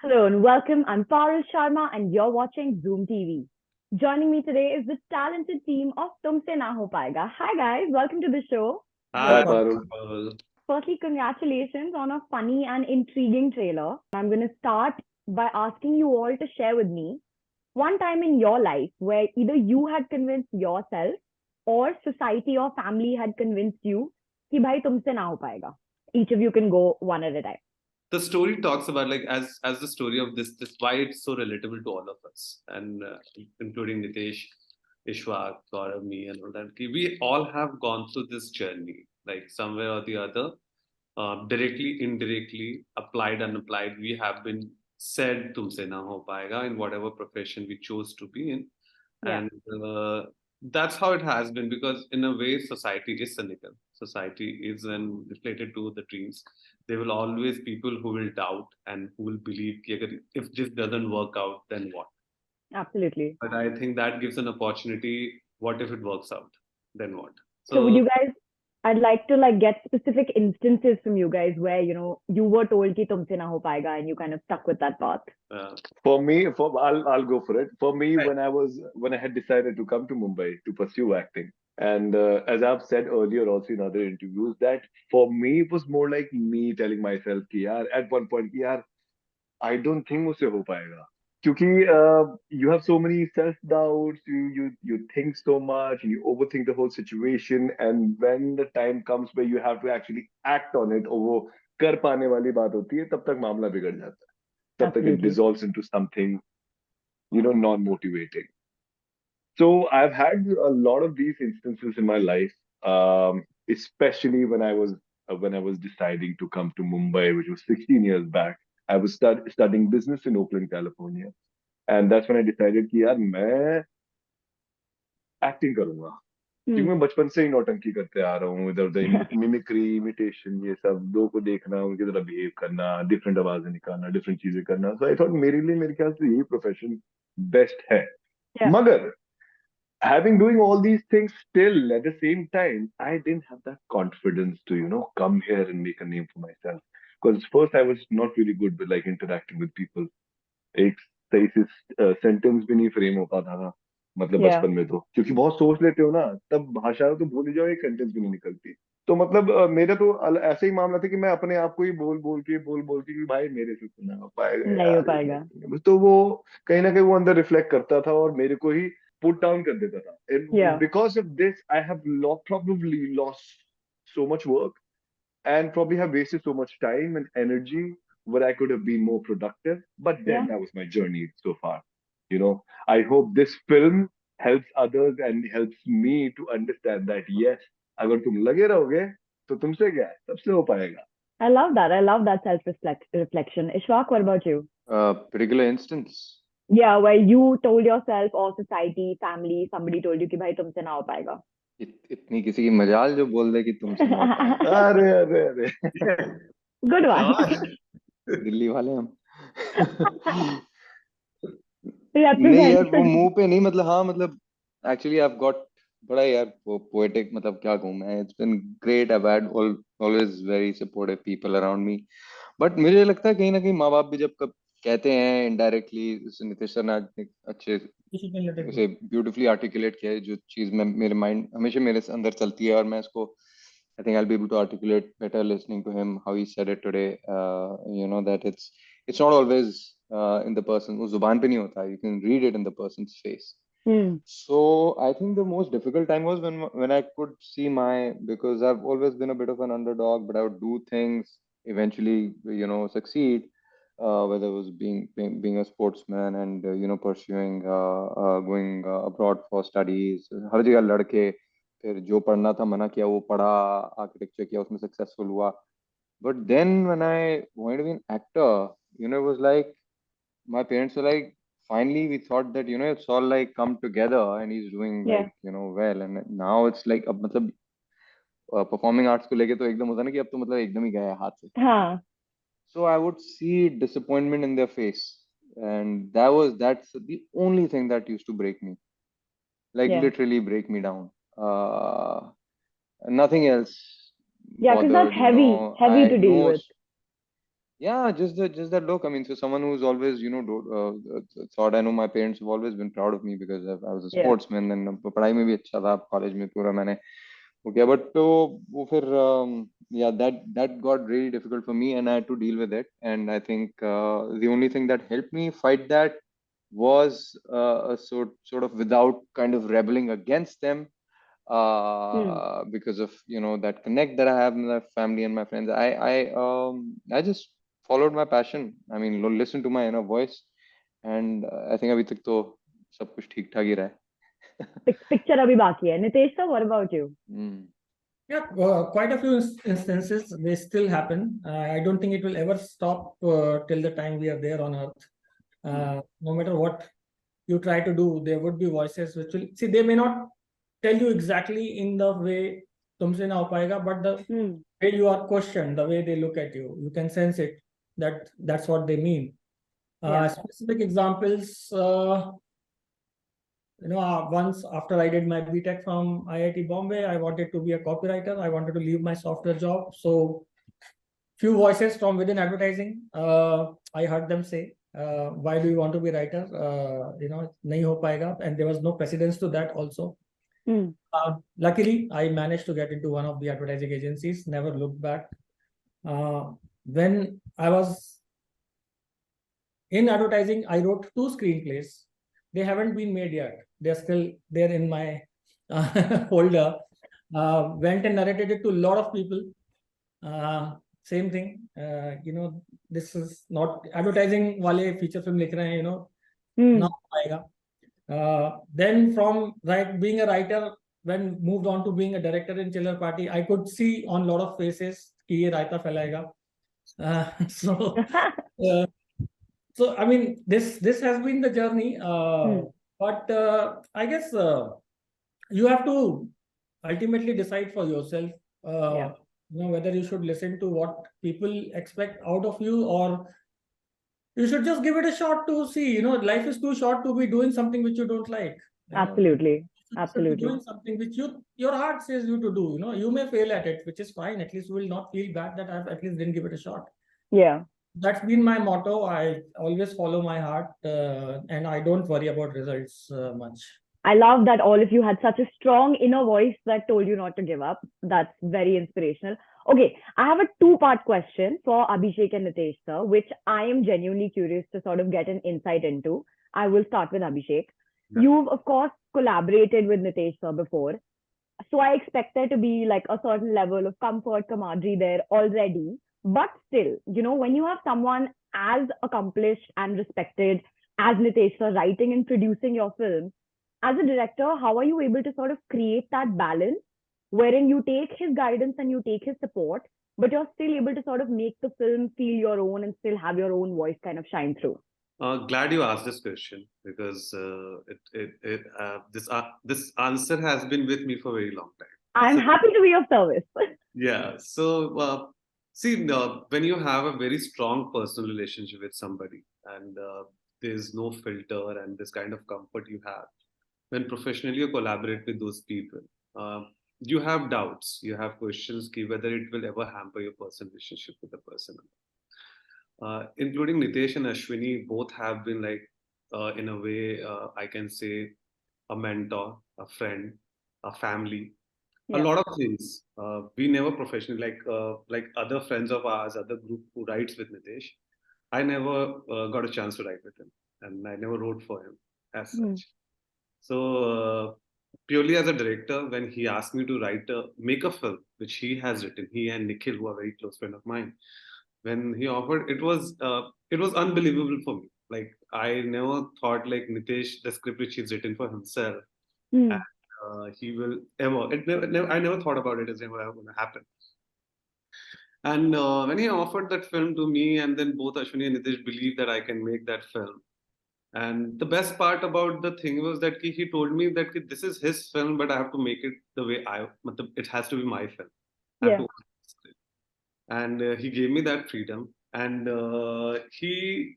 Hello and welcome. I'm Parul Sharma and you're watching Zoom TV. Joining me today is the talented team of Tumse Na Ho Payega. Hi guys, welcome to the show. Hi, Hi, Parul. Paul. Firstly, congratulations on a funny and intriguing trailer. I'm going to start by asking you all to share with me one time in your life where either you had convinced yourself or society or family had convinced you कि भाई तुमसे ना हो पाएगा. Each of you can go one at a time. The story talks about like as the story of this why it's so relatable to all of us, and including Nitesh, Ishwak, Gaurav, me, and all that. We all have gone through this journey, like somewhere or the other, directly, indirectly, applied, unapplied. We have been said "tumse na ho paega" in whatever profession we chose to be in, Yeah. and that's how it has been. Because in a way, society is cynical. Society is when related to the dreams. There will always people who will doubt and who will believe कि अगर if this doesn't work out, then what? Absolutely. But I think that gives an opportunity. What if it works out? Then what? So would So you guys, I'd like to get specific instances from you guys where, you were told कि तुमसे ना हो पाएगा and you kind of stuck with that path. For me, I'll go for it. For me, right. when I had decided to come to Mumbai to pursue acting, and as I've said earlier also in other interviews, that for me it was more like me telling myself कि यार at one point कि यार I don't think मुझसे हो पाएगा. क्योंकि you have so many self doubts, you think so much, and you overthink the whole situation, and when the time comes where you have to actually act on it, और वो कर पाने वाली बात होती है, तब तक मामला बिगड़ जाता है. तब तक it Absolutely. dissolves into something, non-motivating. So I've had a lot of these instances in my life, especially when I was deciding to come to Mumbai, which was 16 years back. I was studying business in Oakland, California, and that's when I decided कि यार मैं acting करूंगा. क्योंकि मैं बचपन से ही नौटंकी करते आ रहा हूँ, इधर उधर मिमिक्री, इमिटेशन, ये सब लोगों को देखना, उनकी तरह बिहेव करना, डिफरेंट आवाजें निकालना, डिफरेंट चीजें करना. सो आई थॉट मेरे लिए मेरे ख्याल से यही प्रोफेशन बेस्ट है. Yeah. मगर having doing all these things, still at the same time I didn't have that confidence to come here and make a name for myself, because first I was not really good with like interacting with people. एक सही से sentence भी नहीं frame हो पाता था, मतलब Yeah. बचपन में तो, क्योंकि बहुत सोच लेते हो ना, तब भाषा तो भूल ही जाओ, एक सेंटेंस भी नहीं निकलती. तो मतलब मेरा तो ऐसे ही मामला था कि मैं अपने आप को ही बोल बोल के कि भाई मेरे से सुना हो पाएगा नहीं हो यार, पाएगा. तो वो कहीं ना कहीं वो अंदर रिफ्लेक्ट करता था और मेरे को ही पुट डाउन कर देता था. Yeah. Because of this I have probably lost so much work, and probably have wasted so much time and energy where I could have been more productive. But then Yeah. that was my journey so far. I hope this film helps others and helps me to understand that yes, अगर तुम लगे रहोगे तो तुमसे क्या है, सबसे हो पाएगा. I love that. I love that self-reflection. Ishwak, what about you? Particular instance. Yeah, where you told yourself or society, family, somebody told you कि भाई तुमसे ना हो पाएगा. इतनी किसी की मजाल जो बोल दे कि तुमसे ना हो पाएगा. अरे अरे अरे Good one. दिल्ली वाले हम. नहीं यार, वो Represent. मुंह पे नहीं, मतलब हाँ, मतलब एक्चुअली I've got बड़ा यार वो पोएटिक, मतलब क्या कहूँ मैं. It's been great. I've had always very supportive people around me. But मुझे लगता है कहीं ना कहीं माँ बाप भी जब कब कहते हैं इनडायरेक्टली, नीतीश सर ने अच्छे उसे ब्यूटीफुली आर्टिकुलेट किया है, जो चीज में मेरे माइंड हमेशा मेरे अंदर चलती है, और मैं इसको I think I'll be able to articulate better listening to him how he said it today. That it's not always in the person, वो जुबान पे नहीं होता, you can read it in the person's face. So I think the most difficult time was when I could see because I've always been a bit of an underdog, but I would do things, eventually succeed, whether it was being a sportsman and pursuing going abroad for studies, हर जगह लड़के, फिर जो पढ़ना था मना किया, वो पढ़ा, आर्किटेक्चर किया, उसमें सक्सेसफुल हुआ. But then when I wanted to be an actor, it was like my parents were like, finally we thought that it's all like come together and he's doing Yeah. like well, and now it's like अब मतलब performing arts को लेके तो एकदम होता है ना कि अब तो मतलब एकदम ही गया है हाथ से. हाँ. So I would see disappointment in their face, and that's the only thing that used to break me, like Yeah. literally break me down. Nothing else Yeah, because that's bothered, heavy I to deal know. with. Yeah, just that look. I mean, so someone who's always, thought, I know my parents have always been proud of me because I was a Yeah. sportsman and पढ़ाई में भी अच्छा था, college में पूरा मैंने हो गया. But तो वो फिर yeah, that got really difficult for me and I had to deal with it. And I think the only thing that helped me fight that was a sort of without kind of rebelling against them, Hmm. because of that connect that I have with my family and my friends. I just followed my passion. I mean, listen to my inner voice, and I think अभी तक तो सब कुछ ठीक ठाक ही रहा है. Picture abhi baki hai. Nitesh sir, what about you? Yeah, quite a few instances they still happen. I don't think it will ever stop till the time we are there on earth. No matter what you try to do, there would be voices which will see. They may not tell you exactly in the way Tumse na ho payega, but the way you are questioned, the way they look at you, you can sense it. That's what they mean. Yeah. Specific examples. Once after I did my BTech from IIT Bombay, I wanted to be a copywriter. I wanted to leave my software job. So few voices from within advertising, I heard them say, why do you want to be a writer? Nahi ho payega. And there was no precedence to that also. Luckily, I managed to get into one of the advertising agencies, never looked back. When I was in advertising, I wrote 2 screenplays. They haven't been made yet. They're still there in my folder. Went and narrated it to a lot of people. Same thing. This is not advertising wale feature film likh rahe hain, now aayega. Then from being a writer, when moved on to being a director in Chiller Party, I could see on a lot of faces ki ye raita phailayega. So I mean, this has been the journey. But I guess you have to ultimately decide for yourself, whether you should listen to what people expect out of you, or you should just give it a shot to see. Life is too short to be doing something which you don't like. Absolutely. You should be doing something which your heart says you to do. You may fail at it, which is fine. At least you will not feel bad that I at least didn't give it a shot. Yeah. That's been my motto. I always follow my heart, and I don't worry about results much. I love that all of you had such a strong inner voice that told you not to give up. That's very inspirational. Okay, I have a 2-part question for Abhishek and Nitesh sir, which I am genuinely curious to sort of get an insight into. I will start with Abhishek. Yeah. You've, of course, collaborated with Nitesh sir before. So I expect there to be like a certain level of comfort, camaraderie there already. But still, when you have someone as accomplished and respected as Nitesh sir writing and producing your film, as a director, how are you able to sort of create that balance wherein you take his guidance and you take his support, but you're still able to sort of make the film feel your own and still have your own voice kind of shine through? Glad you asked this question because this answer has been with me for a very long time. I'm happy to be of service. Yeah. So see, when you have a very strong personal relationship with somebody and there's no filter and this kind of comfort you have, when professionally you collaborate with those people, you have doubts, you have questions whether it will ever hamper your personal relationship with the person. Including Nitesh and Ashwini, both have been in a way, I can say, a mentor, a friend, a family, a lot of things. We never professionally, like other friends of ours, other group who writes with Nitesh. I never got a chance to write with him, and I never wrote for him as such. So purely as a director, when he asked me to make a film, which he has written, he and Nikhil, who are very close friend of mine, when he offered, it was unbelievable for me. Like I never thought like Nitesh, the script which he's written for himself, and, he will ever. I never thought about it as never going to happen. And when he offered that film to me, and then both Ashwini and Nitesh believed that I can make that film. And the best part about the thing was that he told me that this is his film, but I have to make it the way it has to be my film. I have to and he gave me that freedom, and he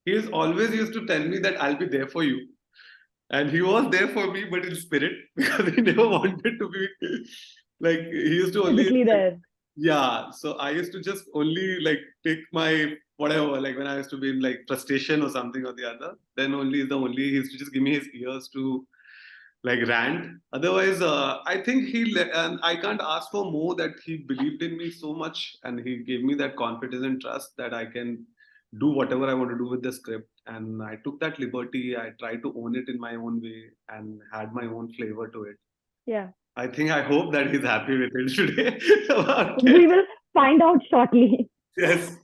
is always used to tell me that I'll be there for you, and he was there for me, but in spirit, because he never wanted to be like, he used to only Physically there. Yeah, so I used to just only like pick my whatever, like when I used to be in like frustration or something or the other, then he used to just give me his ears to like rant. Otherwise, I think and I can't ask for more, that he believed in me so much and he gave me that confidence and trust that I can do whatever I want to do with the script. And I took that liberty. I tried to own it in my own way and had my own flavor to it. Yeah. I hope that he's happy with it today. About We it. will find out shortly. Yes.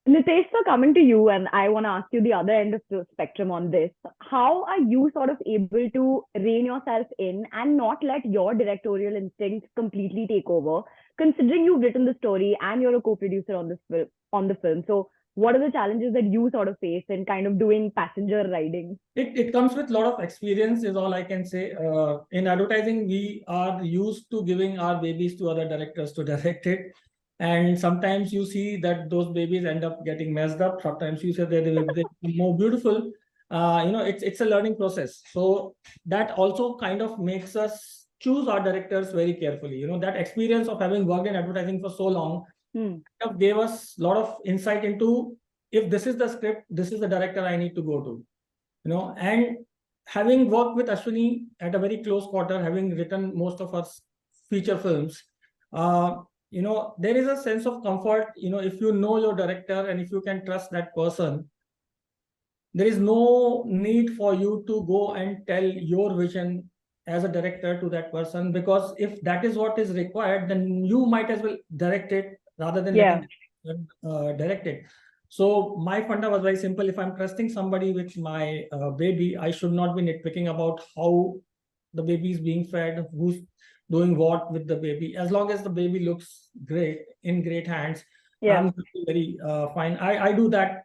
Nitesh, sir, coming to you, and I want to ask you the other end of the spectrum on this. How are you sort of able to rein yourself in and not let your directorial instincts completely take over, considering you've written the story and you're a co-producer on the film? So, what are the challenges that you sort of face in kind of doing passenger riding? It comes with a lot of experience, is all I can say. In advertising, we are used to giving our babies to other directors to direct it. And sometimes you see that those babies end up getting messed up. Sometimes you say that they become more beautiful. It's a learning process. So that also kind of makes us choose our directors very carefully. That experience of having worked in advertising for so long gave us a lot of insight into, if this is the script, this is the director I need to go to. And having worked with Ashwini at a very close quarter, having written most of our feature films, there is a sense of comfort, if you know your director and if you can trust that person, there is no need for you to go and tell your vision as a director to that person, because if that is what is required, then you might as well direct it rather than letting direct it. So my funda was very simple. If I'm trusting somebody with my baby, I should not be nitpicking about how the baby is being fed, who's doing what with the baby. As long as the baby looks great, in great hands, I'm very fine. I do that.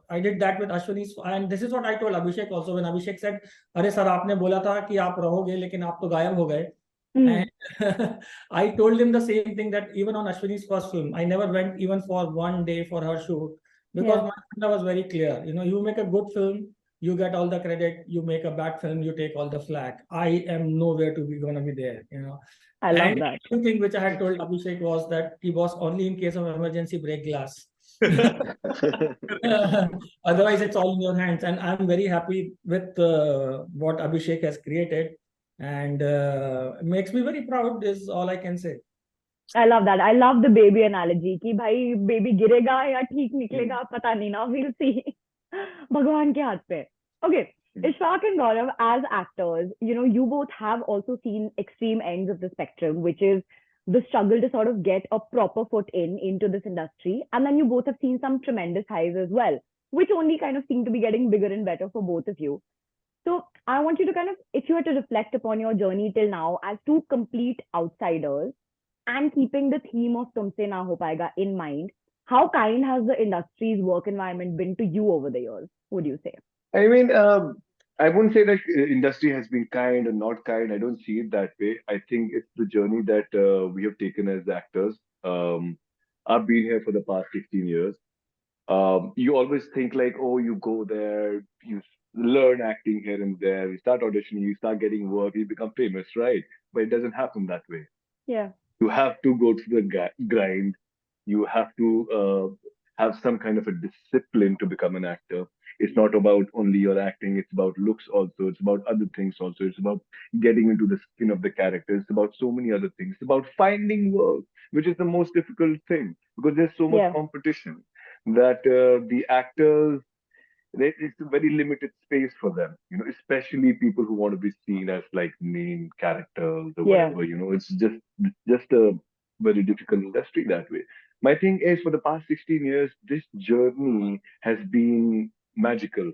I did that with Ashwini, and this is what I told Abhishek also when Abhishek said, "अरे sir आपने बोला था कि आप रहोगे, लेकिन आप तो गायब हो गए." And I told him the same thing, that even on Ashwini's first film, I never went even for one day for her shoot, because my agenda was very clear. You make a good film, you get all the credit. You make a bad film, you take all the flack. I am nowhere to be gonna be there. I love that. One thing which I had told Abhishek was that he was only in case of emergency break glass. Otherwise, it's all in your hands. And I'm very happy with what Abhishek has created, and it makes me very proud, is all I can say. I love that. I love the baby analogy. कि भाई baby गिरेगा या ठीक निकलेगा पता नहीं ना. We'll see. भगवान के हाथ पे. Okay. Ishwak and Gaurav, as actors, you both have also seen extreme ends of the spectrum, which is the struggle to sort of get a proper foot into this industry. And then you both have seen some tremendous highs as well, which only kind of seem to be getting bigger and better for both of you. So I want you to kind of, if you were to reflect upon your journey till now as two complete outsiders and keeping the theme of Tumse Na Ho Payega in mind, how kind has the industry's work environment been to you over the years, would you say? I mean, I wouldn't say that industry has been kind or not kind. I don't see it that way. I think it's the journey that we have taken as actors. I've been here for the past 16 years. You always think like, oh, you go there, you learn acting here and there, you start auditioning, you start getting work, you become famous, right? But it doesn't happen that way. Yeah. You have to go through the grind. You have to have some kind of a discipline to become an actor. It's not about only your acting, it's about looks also, it's about other things also, it's about getting into the skin of the character, it's about so many other things, it's about finding work, which is the most difficult thing, because there's so much competition that the actors, it's a very limited space for them, especially people who want to be seen as like main characters or whatever, it's just a very difficult industry that way. My thing is, for the past 16 years, this journey has been magical,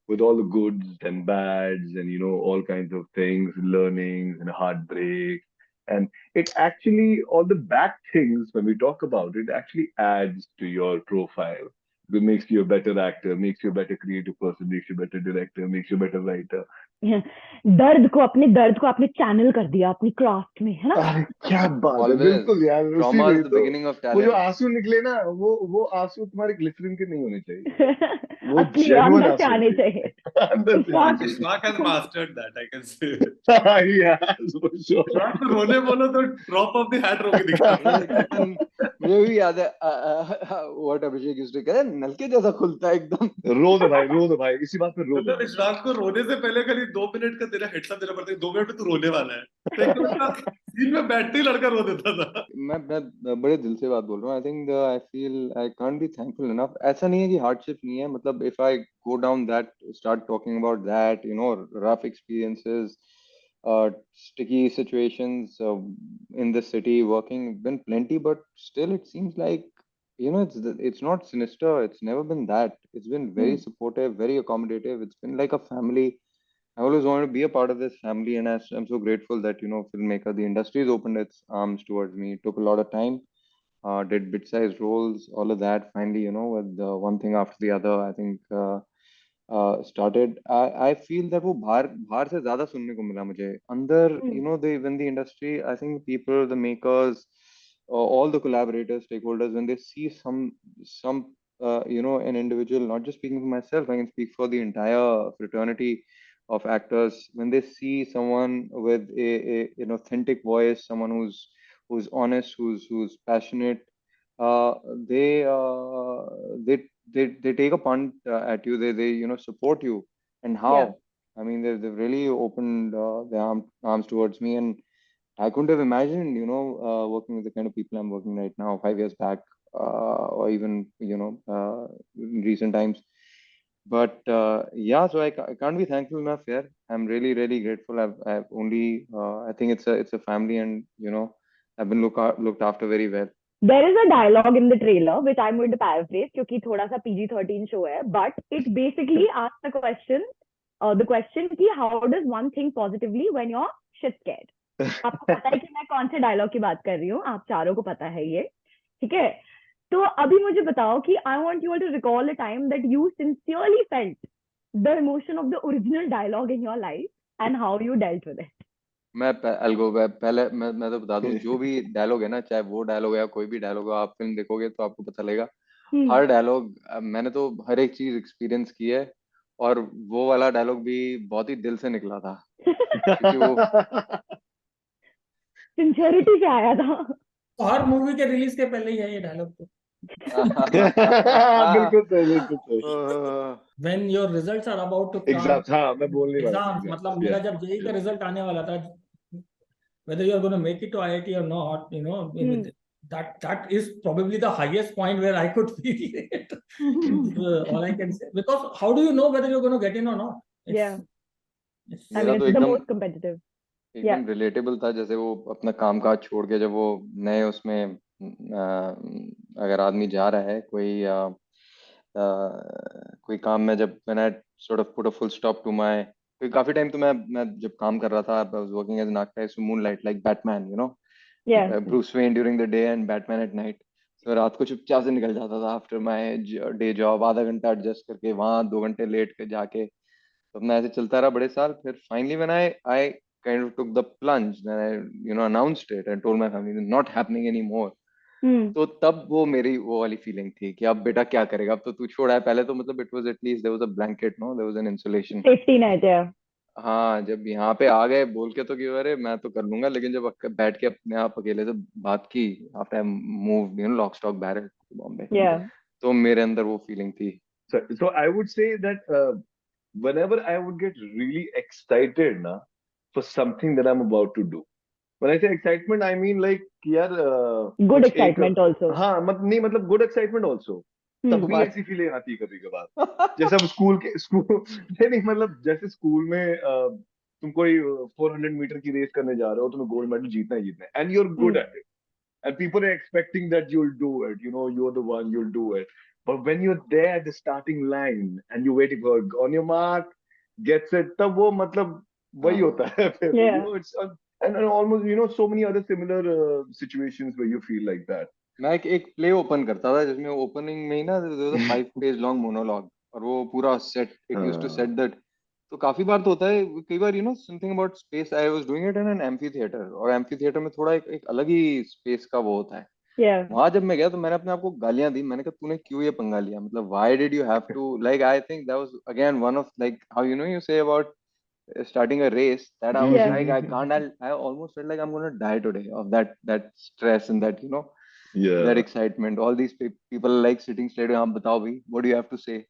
with all the goods and bads and all kinds of things, learnings and heartbreaks. And it actually, all the bad things, when we talk about it, actually adds to your profile. It makes you a better actor, makes you a better creative person, makes you a better director, makes you a better writer. दर्द को आपने channel कर दिया अपनी craft में, है ना? अरे क्या बात है, बिल्कुल यार, उसी Trauma में is the तो beginning of वो जो talent. आंसू निकले ना, वो आंसू तुम्हारे ग्लिसरीन के नहीं होने चाहिए, वो असली जेन्युइन अंदर से आंसू आने चाहिए. चाहिए. अंदर से Ishwak- Ishwak has mastered that, I can say. yes, for sure. Ishwak को रोने बोलो तो drop of the hat रो के दिखाता है. लेकिन मुझे भी याद है व्हाट अभिषेक यूज्ड टू कहते नल के जैसा खुलता है एकदम। रो दो भाई इसी बात पे रो दो मतलब इशराक को रोने से पहले खाली 2 मिनट का तेरा हेडसअप देना पड़ता है, 2 मिनट में तू रोने वाला है, तो एक मतलब सीन में बैठते ही लड़का रो देता था. मैं बड़े दिल से बात बोल रहा हूँ। I think I feel I can't be thankful enough. ऐसा नहीं है कि हार्डशिप नहीं है, मतलब if I go down that start talking about that you know rough experiences sticky situations in the city working been plenty, but still it seems like you know it's not sinister. It's never been that. It's been very supportive, very accommodative. It's been like a family. I always wanted to be a part of this family, and I'm so grateful that you know filmmaker the industry has opened its arms towards me. It took a lot of time. Did bit-sized roles, all of that. Finally, you know, with one thing after the other, I think started. I feel that वो बाहर से ज़्यादा सुनने को मिला मुझे अंदर. You know, they when the industry, I think people, the makers, all the collaborators, stakeholders, when they see some you know an individual, not just speaking for myself, I can speak for the entire fraternity of actors. When they see someone with an authentic voice, someone who's honest, who's passionate, uh, they uh, they they take a punt at you. They you know support you. And how? Yeah. I mean, they've really opened their arms towards me, and I couldn't have imagined, you know, working with the kind of people I'm working right now 5 years back, or even you know in recent times. But yeah, so I can't be thankful enough here. I'm really really grateful. I've only I think it's a family, and you know I've been looked after very well. There is a dialogue in the trailer which I'm going to paraphrase क्योंकि थोड़ा सा PG-13 show है, but it basically asks the question कि how does one think positively when you're shit scared. आपको पता है कि मैं कौन से डायलॉग की बात कर रही हूँ, आप चारों को पता है ये, ठीक है? तो अभी मुझे बताओ कि I want you all to recall a time that you sincerely felt the emotion of the original dialogue in your life and how you dealt with it. पहले मैं तो बता दूं, जो भी डायलॉग है ना, चाहे वो डायलॉग है या कोई भी डायलॉग हो, आप फिल्म देखोगे तो आपको पता लगेगा हर डायलॉग मैंने तो हर एक चीज एक्सपीरियंस की है, और वो वाला डायलॉग भी बहुत ही दिल से निकला था क्योंकि वो सिंसियरिटी से आया था. हर मूवी के रिलीज के पहले ही है ये डायलॉग तो. बिल्कुल सही. When your results are about to come, exam, हाँ मैं बोलने वाला था. exams, मतलब मेरा जब जेई का रिजल्ट आने वाला था, whether you are going to make it to IIT or not, you know, that is probably the highest point where I could feel it. All I can say, because how do you know whether you're going to get in or not? Yeah. I मेरा mean, तो it's the एकदम most competitive. एकदम relatable था. जैसे वो अपना काम काज छोड़ के जब वो नए उसमें अगर आदमी जा रहा है कोई काम में, जब मैंने sort of put a full stop to my काफी टाइम तो मैं जब काम कर रहा था, I was working as an actor to moonlight like Batman, you know, Yeah. Bruce Wayne during the day and Batman at night. So रात को चुपचाप से निकल जाता था आफ्टर माय डे जॉब, आधा घंटा एडजस्ट करके वहां 2 घंटे लेट के जाके. तो अपना ऐसे चलता रहा बड़े साल. फिर finally when I kind of took the plunge, then I you know announced it and told my family it's not happening anymore. तो तब वो मेरी वो वाली फीलिंग थी कि अब बेटा क्या करेगा, अब तो तू छोड़ा है. पहले तो मतलब it was at least there was a blanket, no there was an insulation. Safety net, yeah. हाँ, जब यहाँ पे आ गए बोल के तो कि अरे मैं तो कर लूंगा, लेकिन जब बैठ के अपने आप अकेले से बात की after I moved you know lock stock barrel to Bombay, Yeah. तो मेरे अंदर वो फीलिंग थी. So I would say that whenever I would get really excited na for something that I'm about to do. When I say excitement, I mean like यार Good कुछ excitement also. हाँ नहीं मतलब good excitement also. तब भी ऐसी feeling आती है कभी कभार. जैसे हम स्कूल नहीं मतलब जैसे स्कूल में तुम कोई 400 मीटर की रेस करने जा रहे हो, तुम्हें गोल्ड मेडल जीतना ही जीतना है, and you're good at it, and people are expecting that you'll do it, you know, you're the one, you'll do it. But when you're there at the starting line and you're waiting for on your mark, get set, तब वो मतलब वही होता है फिर. Yeah. You know, it's and almost you know so many other similar situations where you feel like that. मैं एक play open करता था जिसमें ओपनिंग में ही ना 5 पेज लॉन्ग मोनोलॉग, और वो पूरा set it used to set that. तो काफी बार तो होता है, कई बार you know something about space. I was doing it in an amphitheatre, और एम्फी थिएटर में थोड़ा एक अलग ही स्पेस का वो होता है. Yeah. वहां जब मैं गया तो मैंने अपने आप को गालियां दी. मैंने कहा तूने क्यों ये पंगा लिया, मतलब why did you have to, like I think that was again one of, like how you say about starting a race, that I was Yeah. like I can't, I almost felt like I'm gonna die today of that stress and that Yeah. that excitement. All these people are like sitting straight. हाँ बताओ भाई, what do you have to say?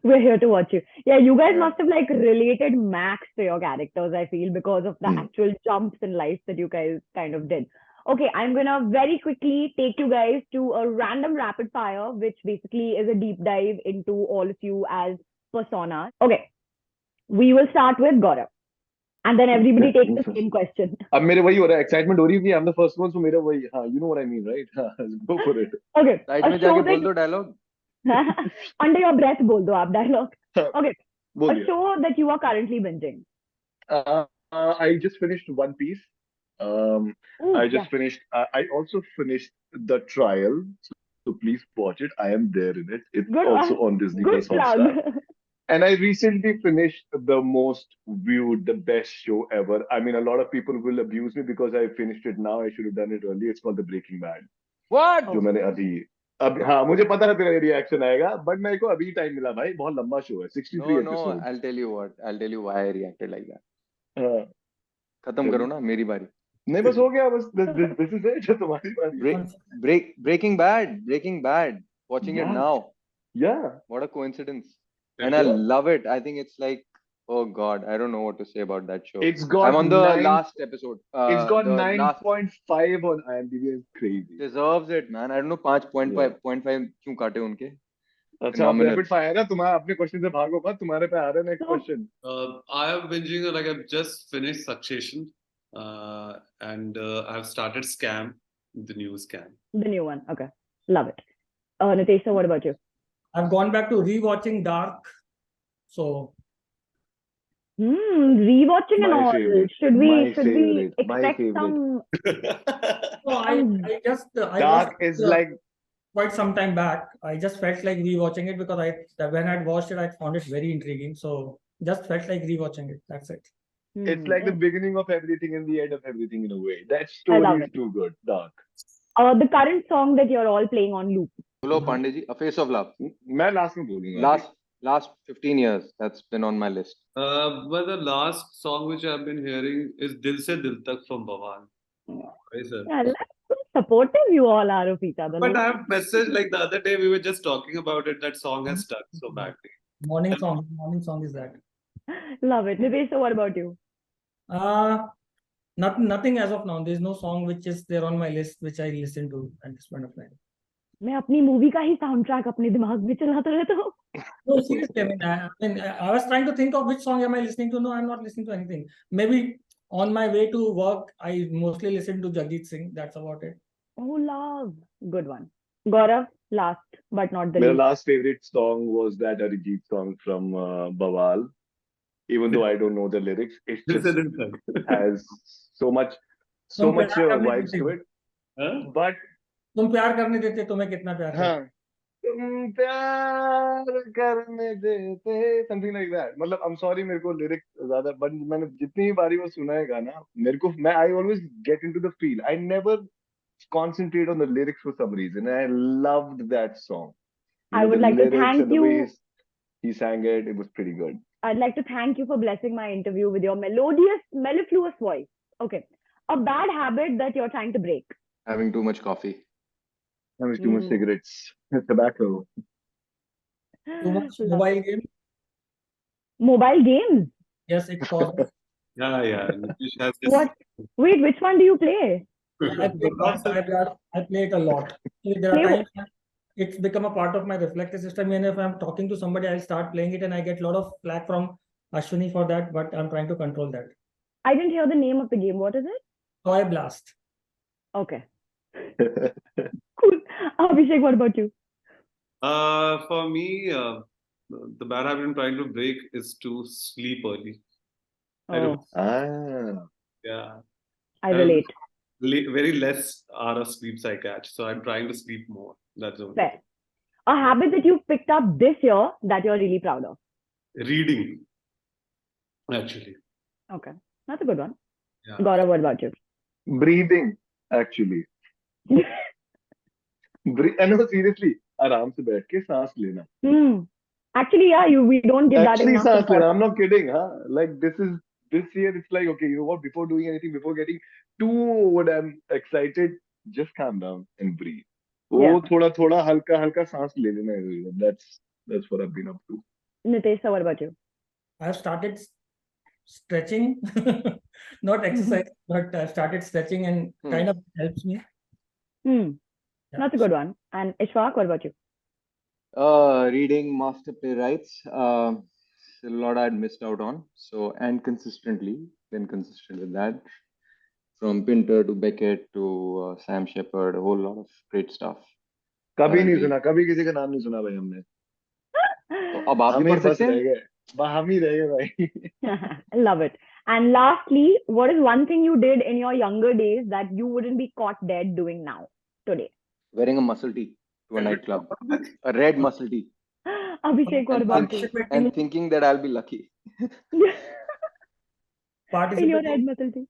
We're here to watch you. Yeah, you guys Yeah. must have like related max to your characters, I feel, because of the actual jumps in life that you guys kind of did. Okay, I'm gonna very quickly take you guys to a random rapid fire, which basically is a deep dive into all of you as personas. Okay, we will start with Gaurav. And then everybody takes the same question. अब मेरे वही हो रहा है, excitement हो रही है कि I'm the first one, so मेरा वही, हाँ, you know what I mean, right? हाँ, go for it. Okay, Side a में show जाके बोल that दो dialogue. under your breath बोल दो आप dialogue. Okay, बोल a दिया. show that you are currently binging. I just finished One Piece. Um, Ooh, I yeah. just finished. I also finished The Trial, so please watch it. I am there in it. It's Good also one. on Disney Good Plus plug. Hotstar. And I recently finished the most viewed, the best show ever. I mean, a lot of people will abuse me because I finished it now. I should have done it earlier. It's called The Breaking Bad. What? जो मैंने अभी हाँ, मुझे पता था तेरा reaction आएगा, but मेरे को अभी टाइम मिला भाई. बहुत लंबा शो है, 63 No, episode. I'll tell you what. I'll tell you why I reacted like that. हाँ, खत्म करो ना, मेरी बारी. नहीं बस हो गया, बस this is it. तुम्हारी बारी है. Breaking Bad. Watching it Yeah. now. Yeah. What a coincidence. And I love it. I think it's like, oh God, I don't know what to say about that show. It's got I'm on the 9 last episode. It's got The last 9.5 on IMDb. It's crazy. deserves it, man. I don't know 5.5 क्यों काटे उनके. अच्छा, आप Phenomenal. Rapid fire है. तुम्हारा अपने question से भागो मत. तुम्हारे पे आ रहा है next question. I am binging, like I've just finished Succession, and I've started Scam, the new Scam. The new one. Okay. Love it. Nitesh, what about you? I've gone back to rewatching Dark. So Rewatching and My all. favorite. Should My we favorite. My expect favorite. some? no, I just I Dark watched is it, like quite some time back. I just felt like rewatching it because when I'd watched it, I found it very intriguing. So just felt like rewatching it. That's it. it's like the beginning of everything and the end of everything in a way. That I love story is it. too good. Dark. The current song that you're all playing on loop. बोलो Pandey ji, A Face of Love. मैं last में बोलूंगा. Last 15 years, that's been on my list. But the last song which I've been hearing is Dil Se Dil Tak from Bhavan. Right, sir? Yeah, so supportive you all are of each other. But I have messaged, like the other day we were just talking about it. That song has stuck so badly. Morning song is that. Love it. Nitesh, so what about you? Nothing as of now. There's no song which is there on my list which I listen to at this point of time. मैं अपनी movie का ही sound track अपने दिमाग में चलाता रहता हूँ. No, seriously, I was trying to think of which song am I listening to. No, I'm not listening to anything. Maybe on my way to work, I mostly listen to Jagjit Singh. That's about it. Oh, love. Good one. Gaurav, last but not the My least. last favorite song was that Arijit song from Bawal. Even though I don't know the lyrics, it Dil Se just Dil Tak. has so much तुम प्यार करने vibes देते to हो. it. Huh? But तुम प्यार करने देते, तुम्हें कितना प्यार करते? हाँ, तुम प्यार करने देते, something like that. मतलब I'm sorry, मेरे को lyrics ज़्यादा, but मैंने जितनी बारी वो सुना है गाना, मेरे को I always get into the feel. I never concentrate on the lyrics for some reason. I loved that song. I would the like to lyrics thank and the way you. he sang it. It was pretty good. I'd like to thank you for blessing my interview with your melodious, mellifluous voice. Okay. A bad habit that you're trying to break. Having too much coffee. Having too much cigarettes, tobacco. Too much mobile game? Mobile games? Yes, it causes. Yeah. Nitish has this. What? Wait, which one do you play? I play it a lot. There are times it's become a part of my reflective system, and if I'm talking to somebody, I'll start playing it, and I get a lot of flack from Ashwini for that, but I'm trying to control that. I didn't hear the name of the game. What is it? Toy Blast. Okay. Cool. Abhishek, what about you? For me, the bad habit I'm trying to break is to sleep early. Yeah. I relate. Very less hour of sleeps I catch, so I'm trying to sleep more. That's all. Fair. A habit that you've picked up this year that you're really proud of? Reading, actually. Okay. That's a good one. Yeah. Gaurav, what about you? Breathing, actually. No, seriously, आराम से बैठ के सांस लेना. Actually, yeah, we don't give that Actually, enough सांस लेना. importance. I'm not kidding, huh? Like this year, it's like, okay, you know what? Before doing anything, before getting too damn excited, just calm down and breathe. Yeah. वो थोड़ा हल्का सांस ले लेना everyone. That's what I've been up to. Nitesh, so what about you? I've started stretching, not exercise, but I've started stretching and kind of helps me. Yeah. That's a good one. And Ishwak, what about you? Reading master playwrights. A lot I'd missed out on. So, and consistently, been consistent with that. From Pinter to Beckett to Sam Shepard, a whole lot of great stuff. कभी नहीं Currently. सुना, कभी किसी का नाम नहीं सुना भाई हमने. तो अब आप भी हम ही पढ़ बस सकते रह हैं. गए. हम ही रह गए भाई. Love it. And lastly, what is one thing you did in your younger days that you wouldn't be caught dead doing now, today? Wearing a muscle tee to a nightclub. A red muscle tee. Abhishek, what about you? And thinking that I'll be lucky. In your Participating, head, muscle thing.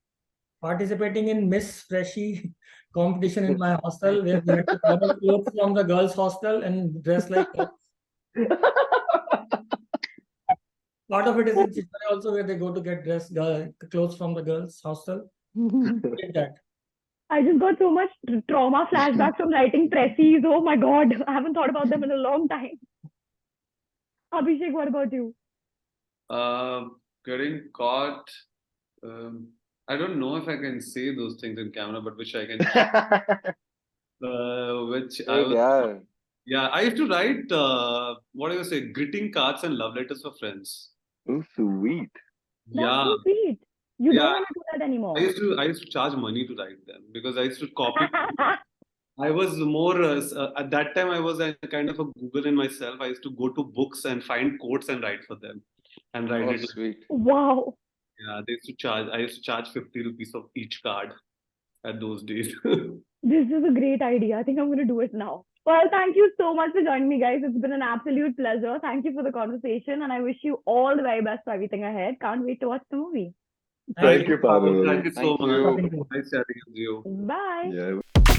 participating in Miss Freshie competition in my hostel, where we had to borrow clothes from the girls' hostel and dress like girls. Part of it is in Chichare also, where they go to get clothes from the girls' hostel. Did that. I just got so much trauma flashbacks from writing Pressies. Oh my God. I haven't thought about them in a long time. Abhishek, what about you? Getting caught. I don't know if I can say those things in camera, but which I can. Which I was. Yeah. Yeah, I used to write. What do you say? Greeting cards and love letters for friends. Oh, sweet. That's Yeah. so sweet. You Yeah. don't want to do that anymore. I used to charge money to write them because I used to copy. I was more at that time. I was a kind of a Google in myself. I used to go to books and find quotes and write for them, and write Oh, it. sweet. Wow. Yeah, they used to charge. I used to charge 50 rupees of each card at those days. This is a great idea. I think I'm going to do it now. Well, thank you so much for joining me, guys. It's been an absolute pleasure. Thank you for the conversation, and I wish you all the very best for everything ahead. Can't wait to watch the movie. Thank you, Parul. Thank you so Thank you. much. Nice chatting with you. Bye. Yeah.